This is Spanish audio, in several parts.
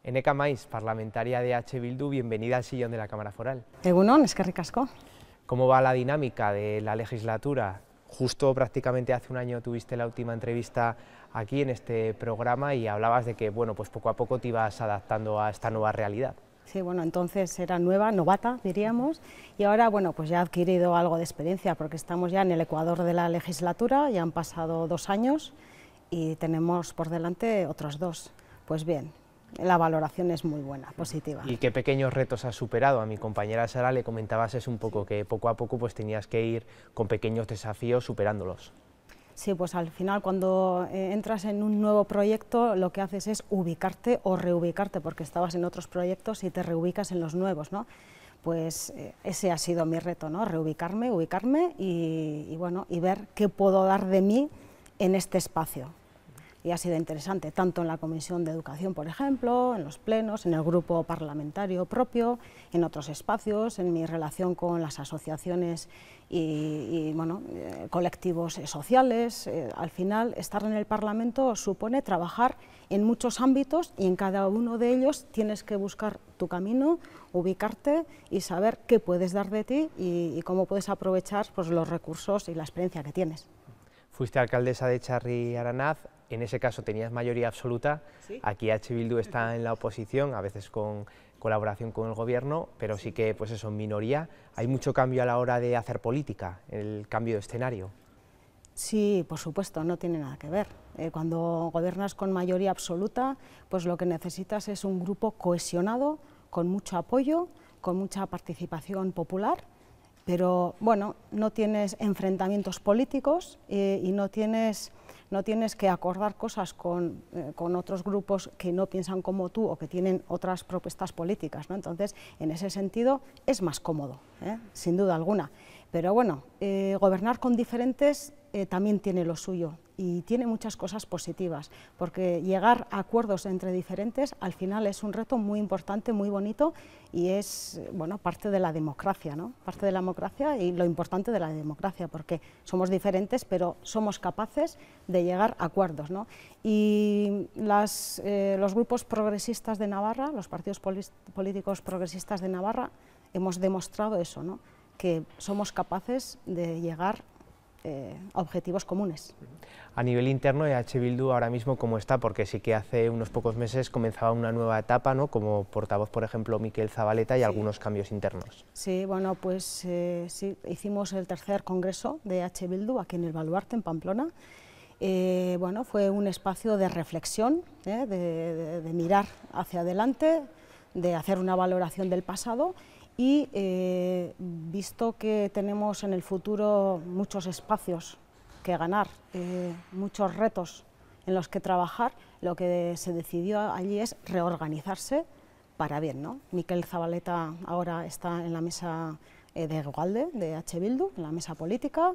Eneka Maiz, parlamentaria de H. Bildu, bienvenida al sillón de la Cámara Foral. Egunon, eskerrik asko. ¿Cómo va la dinámica de la legislatura? Justo prácticamente hace un año tuviste la última entrevista aquí en este programa y hablabas de que bueno, pues poco a poco te ibas adaptando a esta nueva realidad. Sí, bueno, entonces era nueva, novata, diríamos, y ahora, bueno, pues ya he adquirido algo de experiencia, porque estamos ya en el ecuador de la legislatura, ya han pasado 2 años y tenemos por delante otros 2. Pues bien, la valoración es muy buena, positiva. ¿Y qué pequeños retos has superado? A mi compañera Sara le comentabas un poco que poco a poco pues tenías que ir con pequeños desafíos superándolos. Sí, pues al final cuando entras en un nuevo proyecto lo que haces es ubicarte o reubicarte, porque estabas en otros proyectos y te reubicas en los nuevos, ¿no? Pues ese ha sido mi reto, ¿no? Reubicarme, ubicarme y bueno, y ver qué puedo dar de mí en este espacio. Y ha sido interesante, tanto en la Comisión de Educación, por ejemplo, en los plenos, en el grupo parlamentario propio, en otros espacios, en mi relación con las asociaciones y bueno, colectivos sociales. Al final, estar en el Parlamento supone trabajar en muchos ámbitos y en cada uno de ellos tienes que buscar tu camino, ubicarte y saber qué puedes dar de ti y cómo puedes aprovechar pues, los recursos y la experiencia que tienes. Fuiste alcaldesa de Txarri Aranaz, en ese caso tenías mayoría absoluta, ¿sí? Aquí H. Bildu está en la oposición, a veces con colaboración con el gobierno, pero sí que pues eso, en minoría. ¿Hay mucho cambio a la hora de hacer política, el cambio de escenario? Sí, por supuesto, no tiene nada que ver. Cuando gobiernas con mayoría absoluta, pues lo que necesitas es un grupo cohesionado, con mucho apoyo, con mucha participación popular, pero bueno, no tienes enfrentamientos políticos y no tienes que acordar cosas con otros grupos que no piensan como tú o que tienen otras propuestas políticas, ¿no? Entonces, en ese sentido, es más cómodo, sin duda alguna. Pero bueno, gobernar con diferentes también tiene lo suyo y tiene muchas cosas positivas, porque llegar a acuerdos entre diferentes al final es un reto muy importante, muy bonito y es bueno, parte de la democracia, ¿no? Parte de la democracia y lo importante de la democracia, porque somos diferentes pero somos capaces de llegar a acuerdos, ¿no? Y los grupos progresistas de Navarra, los partidos políticos progresistas de Navarra, hemos demostrado eso, ¿no? Que somos capaces de llegar a objetivos comunes. A nivel interno de H. Bildu ahora mismo, ¿cómo está? Porque sí que hace unos pocos meses comenzaba una nueva etapa, ¿no? Como portavoz, por ejemplo, Mikel Zabaleta y sí, algunos cambios internos. Sí, bueno, pues sí, hicimos el 3er congreso de H. Bildu aquí en el Baluarte, en Pamplona. Bueno, fue un espacio de reflexión, de mirar hacia adelante, de hacer una valoración del pasado y visto que tenemos en el futuro muchos espacios que ganar, muchos retos en los que trabajar, lo que se decidió allí es reorganizarse para bien, ¿no? Mikel Zabaleta ahora está en la mesa de Egualde, de H. Bildu, en la mesa política,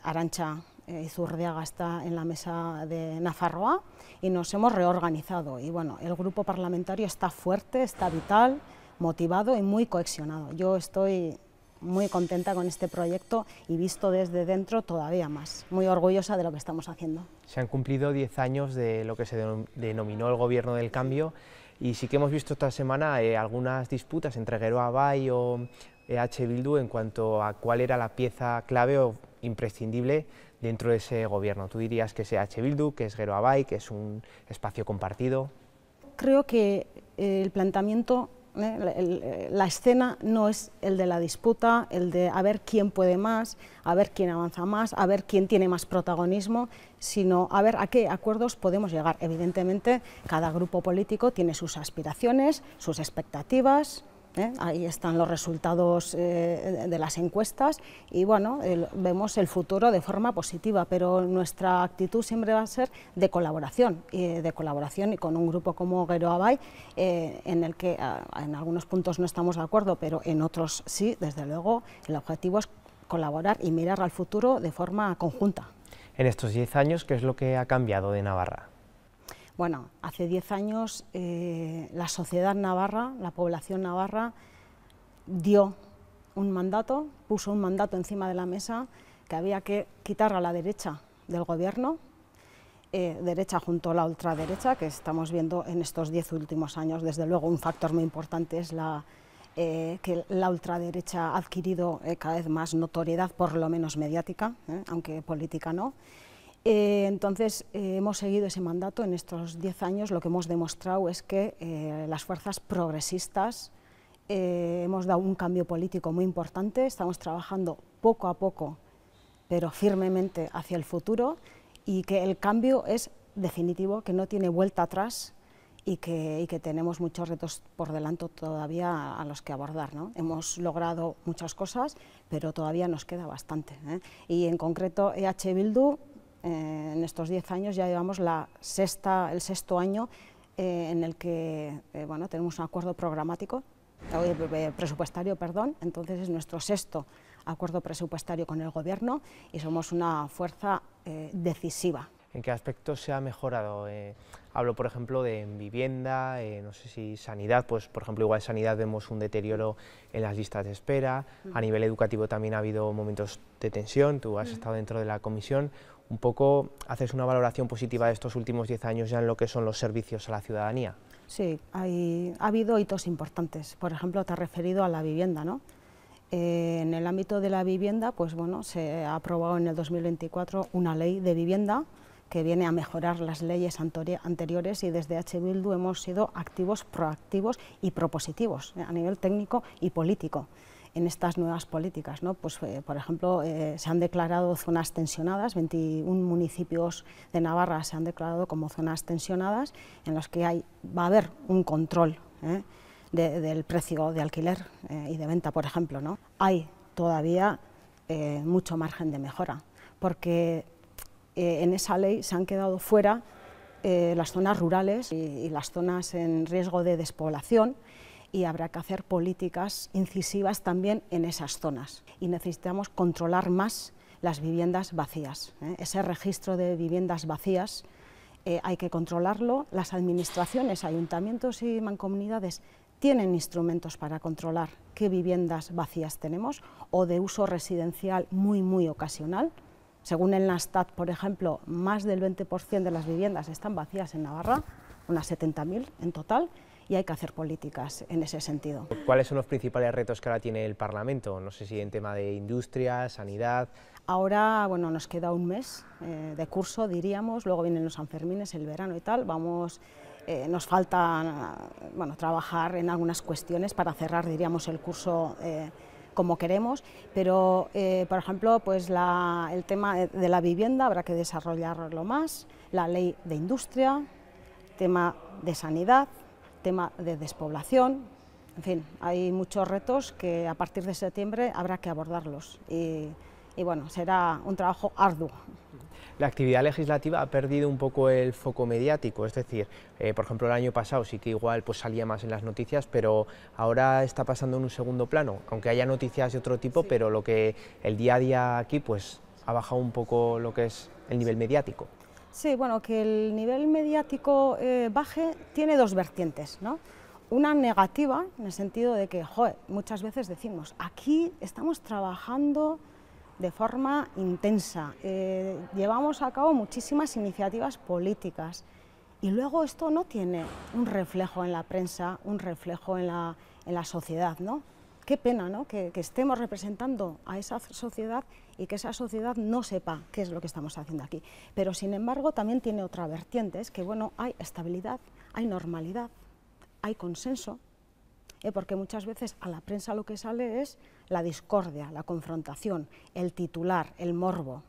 Arantxa Izurdiaga está en la mesa de Nafarroa y nos hemos reorganizado y bueno, el grupo parlamentario está fuerte, está vital, motivado y muy cohesionado. Yo estoy muy contenta con este proyecto y visto desde dentro todavía más, muy orgullosa de lo que estamos haciendo. Se han cumplido 10 años de lo que se denominó el Gobierno del Cambio y sí que hemos visto esta semana algunas disputas entre Geroa Bai o H. Bildu en cuanto a cuál era la pieza clave o imprescindible dentro de ese gobierno. ¿Tú dirías que es H. Bildu, que es Geroa Bai, que es un espacio compartido? Creo que el planteamiento, la escena no es el de la disputa, el de a ver quién puede más, a ver quién avanza más, a ver quién tiene más protagonismo, sino a ver a qué acuerdos podemos llegar. Evidentemente, cada grupo político tiene sus aspiraciones, sus expectativas. Ahí están los resultados de las encuestas y bueno, vemos el futuro de forma positiva, pero nuestra actitud siempre va a ser de colaboración y con un grupo como Geroa Bai, en el que en algunos puntos no estamos de acuerdo, pero en otros sí, desde luego, el objetivo es colaborar y mirar al futuro de forma conjunta. En estos 10 años, ¿qué es lo que ha cambiado de Navarra? Bueno, hace 10 años la sociedad navarra, la población navarra, dio un mandato, puso un mandato encima de la mesa que había que quitar a la derecha del gobierno derecha junto a la ultraderecha, que estamos viendo en estos 10 últimos años. Desde luego un factor muy importante es que la ultraderecha ha adquirido cada vez más notoriedad, por lo menos mediática, aunque política no. Entonces hemos seguido ese mandato en estos 10 años. Lo que hemos demostrado es que las fuerzas progresistas hemos dado un cambio político muy importante, estamos trabajando poco a poco pero firmemente hacia el futuro, y que el cambio es definitivo, que no tiene vuelta atrás y que tenemos muchos retos por delante todavía a los que abordar, ¿no? Hemos logrado muchas cosas, pero todavía nos queda bastante, ¿eh? Y en concreto EH Bildu, en estos 10 años ya llevamos el sexto año en el que bueno, tenemos un acuerdo presupuestario, entonces es nuestro sexto acuerdo presupuestario con el Gobierno y somos una fuerza decisiva. ¿En qué aspectos se ha mejorado? Hablo, por ejemplo, de vivienda, no sé si sanidad, pues por ejemplo, igual en sanidad vemos un deterioro en las listas de espera, a nivel educativo también ha habido momentos de tensión, tú has estado dentro de la comisión, un poco haces una valoración positiva de estos últimos 10 años ya en lo que son los servicios a la ciudadanía. Sí, ha habido hitos importantes, por ejemplo, te has referido a la vivienda, ¿no? En el ámbito de la vivienda, pues bueno, se ha aprobado en el 2024 una ley de vivienda que viene a mejorar las leyes anteriores, y desde EH Bildu hemos sido activos, proactivos y propositivos a nivel técnico y político en estas nuevas políticas, ¿no? Pues, por ejemplo, se han declarado zonas tensionadas, 21 municipios de Navarra se han declarado como zonas tensionadas, en las que va a haber un control del precio de alquiler y de venta, por ejemplo, ¿no? Hay todavía mucho margen de mejora, porque en esa ley se han quedado fuera las zonas rurales y las zonas en riesgo de despoblación, y habrá que hacer políticas incisivas también en esas zonas. Y necesitamos controlar más las viviendas vacías, ese registro de viviendas vacías hay que controlarlo. Las administraciones, ayuntamientos y mancomunidades tienen instrumentos para controlar qué viviendas vacías tenemos o de uso residencial muy ocasional. Según el Nastat, por ejemplo, más del 20% de las viviendas están vacías en Navarra, unas 70.000 en total, y hay que hacer políticas en ese sentido. ¿Cuáles son los principales retos que ahora tiene el Parlamento? No sé si en tema de industria, sanidad. Ahora, bueno, nos queda un mes de curso, diríamos, luego vienen los Sanfermines, el verano y tal. Nos falta trabajar en algunas cuestiones para cerrar, diríamos, el curso como queremos, pero, por ejemplo, pues el tema de la vivienda habrá que desarrollarlo más, la ley de industria, tema de sanidad, tema de despoblación, en fin, hay muchos retos que a partir de septiembre habrá que abordarlos y bueno, será un trabajo arduo. La actividad legislativa ha perdido un poco el foco mediático, es decir, por ejemplo, el año pasado sí que igual pues salía más en las noticias, pero ahora está pasando en un segundo plano, aunque haya noticias de otro tipo, sí. Pero lo que el día a día aquí pues ha bajado un poco lo que es el nivel mediático. Sí, bueno, que el nivel mediático baje tiene dos vertientes, ¿no? Una negativa, en el sentido de que, muchas veces decimos, aquí estamos trabajando de forma intensa, llevamos a cabo muchísimas iniciativas políticas y luego esto no tiene un reflejo en la prensa, un reflejo en la sociedad, ¿no? Qué pena, ¿no? Que estemos representando a esa sociedad y que esa sociedad no sepa qué es lo que estamos haciendo aquí. Pero, sin embargo, también tiene otra vertiente, es que, bueno, hay estabilidad, hay normalidad, hay consenso, porque muchas veces a la prensa lo que sale es la discordia, la confrontación, el titular, el morbo,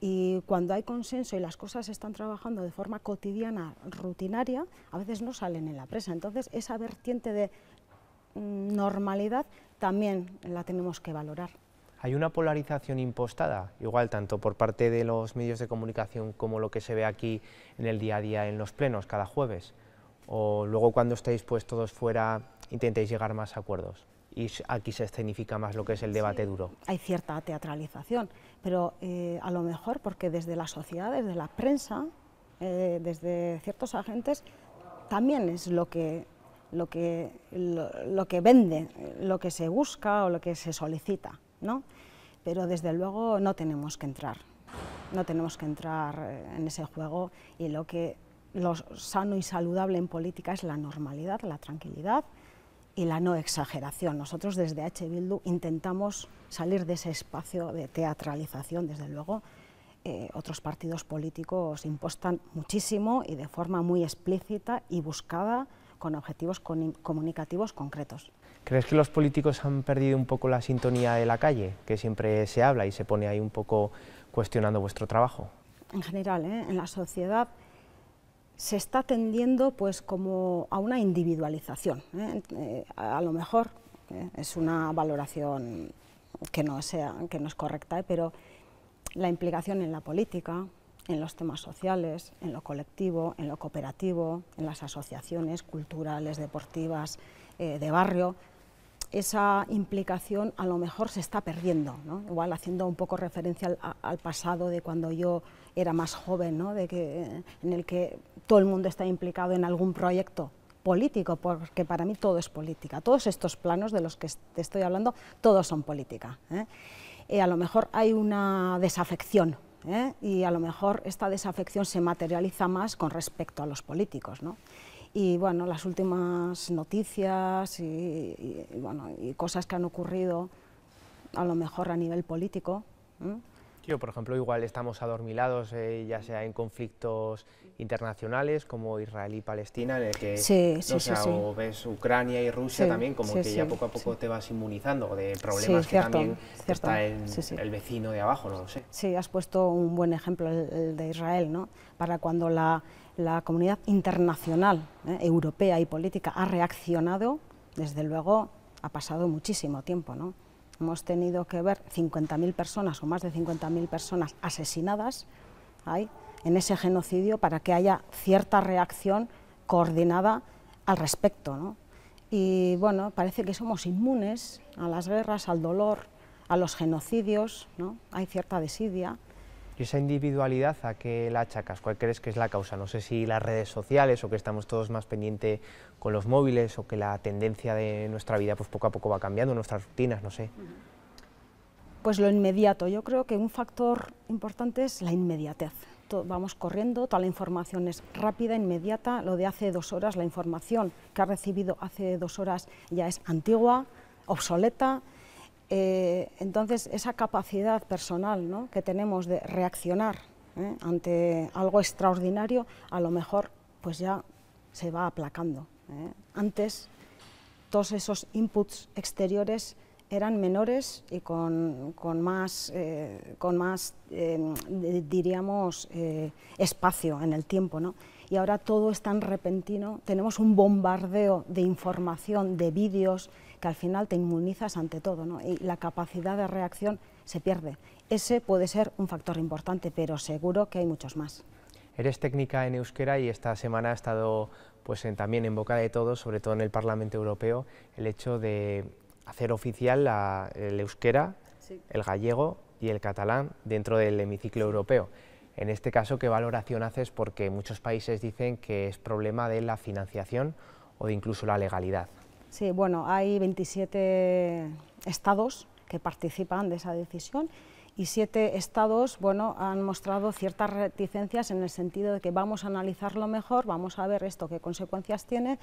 y cuando hay consenso y las cosas se están trabajando de forma cotidiana, rutinaria, a veces no salen en la prensa. Entonces, esa vertiente de normalidad también la tenemos que valorar. ¿Hay una polarización impostada, igual tanto por parte de los medios de comunicación como lo que se ve aquí en el día a día en los plenos cada jueves? ¿O luego cuando estéis pues todos fuera intentéis llegar más a acuerdos y aquí se escenifica más lo que es el debate duro? Hay cierta teatralización, pero a lo mejor porque desde la sociedad, desde la prensa, desde ciertos agentes, también es lo que vende, lo que se busca o lo que se solicita, ¿no? Pero desde luego no tenemos que entrar no tenemos que entrar en ese juego, y lo sano y saludable en política es la normalidad, la tranquilidad y la no exageración. Nosotros desde H. Bildu intentamos salir de ese espacio de teatralización, desde luego. Otros partidos políticos impostan muchísimo y de forma muy explícita y buscada, con objetivos comunicativos concretos. ¿Crees que los políticos han perdido un poco la sintonía de la calle, que siempre se habla y se pone ahí un poco cuestionando vuestro trabajo? En general, en la sociedad se está tendiendo pues como a una individualización. A lo mejor es una valoración que no es correcta, pero la implicación en la política, en los temas sociales, en lo colectivo, en lo cooperativo, en las asociaciones culturales, deportivas, de barrio, esa implicación a lo mejor se está perdiendo, ¿no? Igual haciendo un poco referencia al pasado de cuando yo era más joven, ¿no? En el que todo el mundo está implicado en algún proyecto político, porque para mí todo es política. Todos estos planos de los que te estoy hablando, todos son política, a lo mejor hay una desafección, y a lo mejor esta desafección se materializa más con respecto a los políticos, ¿no? Y bueno, las últimas noticias y cosas que han ocurrido a lo mejor a nivel político. Yo, por ejemplo, igual estamos adormilados, ya sea en conflictos internacionales como Israel y Palestina, en el que o ves Ucrania y Rusia también, como que ya poco a poco te vas inmunizando de problemas que también está en el vecino de abajo, no lo sé. Sí, has puesto un buen ejemplo, el de Israel, ¿no? Para cuando la comunidad internacional, europea y política ha reaccionado, desde luego ha pasado muchísimo tiempo, ¿no? Hemos tenido que ver 50.000 personas o más de 50.000 personas asesinadas en ese genocidio para que haya cierta reacción coordinada al respecto, ¿no? Y bueno, parece que somos inmunes a las guerras, al dolor, a los genocidios, ¿no? Hay cierta desidia. ¿Y esa individualidad a qué la achacas? ¿Cuál crees que es la causa? No sé si las redes sociales o que estamos todos más pendientes con los móviles o que la tendencia de nuestra vida pues poco a poco va cambiando, nuestras rutinas, no sé. Pues lo inmediato. Yo creo que un factor importante es la inmediatez. Vamos corriendo, toda la información es rápida, inmediata. Lo de hace 2 horas, la información que ha recibido hace 2 horas ya es antigua, obsoleta. Entonces, esa capacidad personal, ¿no?, que tenemos de reaccionar ante algo extraordinario, a lo mejor pues ya se va aplacando. Antes, todos esos inputs exteriores eran menores y con más diríamos, espacio en el tiempo, ¿no? Y ahora todo es tan repentino, tenemos un bombardeo de información, de vídeos, que al final te inmunizas ante todo, ¿no? Y la capacidad de reacción se pierde. Ese puede ser un factor importante, pero seguro que hay muchos más. Eres técnica en euskera y esta semana ha estado pues, también en boca de todos, sobre todo en el Parlamento Europeo, el hecho de hacer oficial el euskera, el gallego y el catalán dentro del hemiciclo europeo. En este caso, ¿qué valoración haces? Porque muchos países dicen que es problema de la financiación o de incluso la legalidad. Sí, bueno, hay 27 estados que participan de esa decisión y 7 estados, bueno, han mostrado ciertas reticencias en el sentido de que vamos a analizarlo mejor, vamos a ver esto qué consecuencias tiene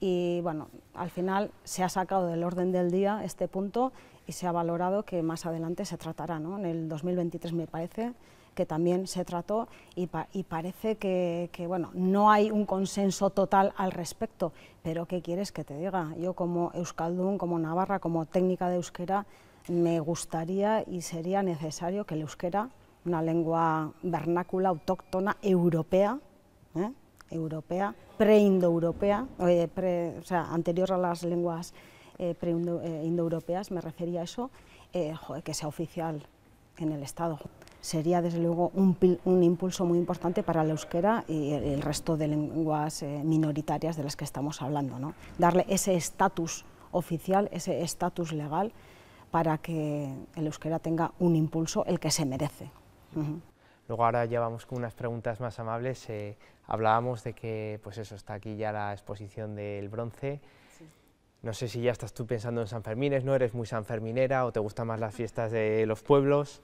y, bueno, al final se ha sacado del orden del día este punto y se ha valorado que más adelante se tratará, ¿no? En el 2023 me parece que también se trató y parece que bueno, no hay un consenso total al respecto, pero ¿qué quieres que te diga? Yo como euskaldun, como navarra, como técnica de euskera, me gustaría y sería necesario que el euskera, una lengua vernácula, autóctona, europea, preindoeuropea, o sea, anterior a las lenguas preindoeuropeas, me refería a eso, que sea oficial en el Estado. Sería desde luego un impulso muy importante para el euskera y el resto de lenguas minoritarias de las que estamos hablando, ¿no? Darle ese estatus oficial, ese estatus legal, para que el euskera tenga un impulso, el que se merece. Luego ahora ya vamos con unas preguntas más amables. Hablábamos de que pues eso, está aquí ya la exposición del bronce. Sí. No sé si ya estás tú pensando en Sanfermines, ¿no? ¿Eres muy sanferminera o te gustan más las fiestas de los pueblos?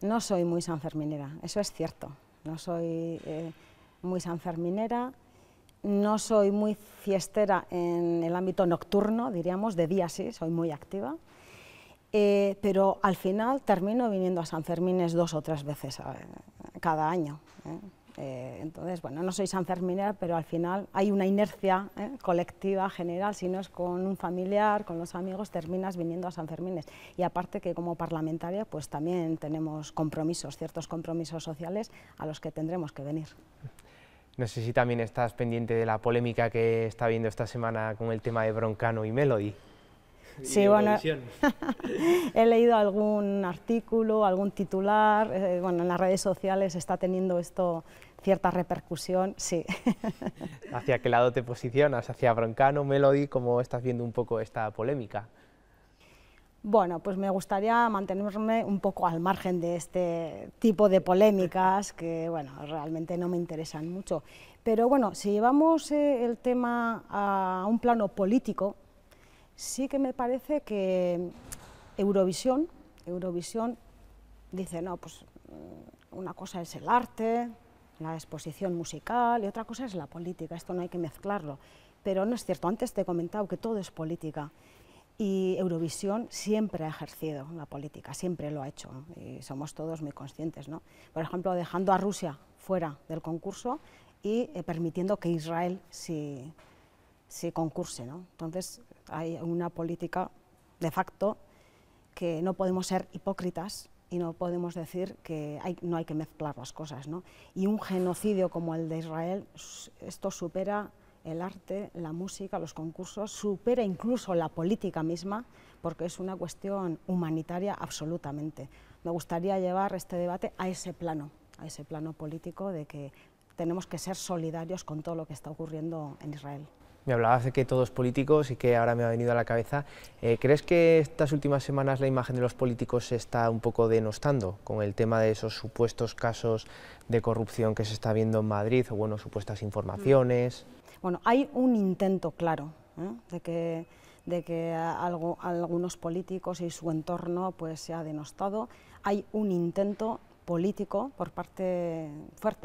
No soy muy sanferminera, eso es cierto. No soy muy sanferminera, no soy muy fiestera en el ámbito nocturno, diríamos, de día sí, soy muy activa, pero al final termino viniendo a Sanfermines 2 o 3 veces cada año. Entonces, bueno, no soy sanferminera, pero al final hay una inercia colectiva, general, si no es con un familiar, con los amigos, terminas viniendo a Sanfermines. Y aparte que como parlamentaria, pues también tenemos compromisos, ciertos compromisos sociales a los que tendremos que venir. No sé si también estás pendiente de la polémica que está habiendo esta semana con el tema de Broncano y Melody. Sí, bueno, he leído algún artículo, algún titular, bueno, en las redes sociales está teniendo esto cierta repercusión, sí. ¿Hacia qué lado te posicionas? ¿Hacia Broncano, Melody? ¿Cómo estás viendo un poco esta polémica? Bueno, pues me gustaría mantenerme un poco al margen de este tipo de polémicas que, bueno, realmente no me interesan mucho. Pero bueno, si llevamos el tema a un plano político, sí que me parece que Eurovisión dice, no, pues una cosa es el arte, la exposición musical, y otra cosa es la política, esto no hay que mezclarlo. Pero no es cierto, antes te he comentado que todo es política, y Eurovisión siempre ha ejercido la política, siempre lo ha hecho, ¿no? Y somos todos muy conscientes, ¿no? Por ejemplo, dejando a Rusia fuera del concurso y permitiendo que Israel sí concurse, ¿no? Entonces, hay una política de facto que no podemos ser hipócritas y no podemos decir que no hay que mezclar las cosas, ¿no? Y un genocidio como el de Israel, esto supera el arte, la música, los concursos, supera incluso la política misma, porque es una cuestión humanitaria absolutamente. Me gustaría llevar este debate a ese plano político de que tenemos que ser solidarios con todo lo que está ocurriendo en Israel. Me hablabas de que todo es político, sí que ahora me ha venido a la cabeza. ¿Crees que estas últimas semanas la imagen de los políticos se está un poco denostando con el tema de esos supuestos casos de corrupción que se está viendo en Madrid, o bueno, supuestas informaciones? Bueno, hay un intento claro de que algunos políticos y su entorno pues, se ha denostado. Hay un intento político fuerte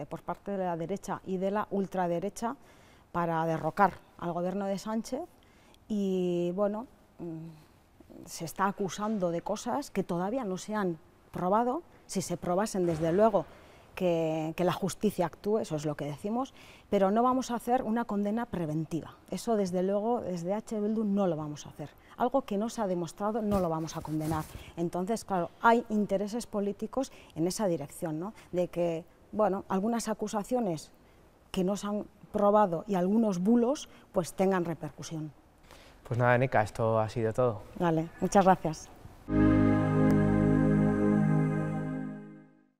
por parte de la derecha y de la ultraderecha para derrocar al gobierno de Sánchez y, bueno, se está acusando de cosas que todavía no se han probado. Si se probasen, desde luego, que la justicia actúe, eso es lo que decimos, pero no vamos a hacer una condena preventiva. Eso, desde luego, desde H. Bildu no lo vamos a hacer. Algo que no se ha demostrado no lo vamos a condenar. Entonces, claro, hay intereses políticos en esa dirección, ¿no? De que, bueno, algunas acusaciones que no se han probado y algunos bulos pues tengan repercusión. Pues nada, Neca, esto ha sido todo. Vale, muchas gracias.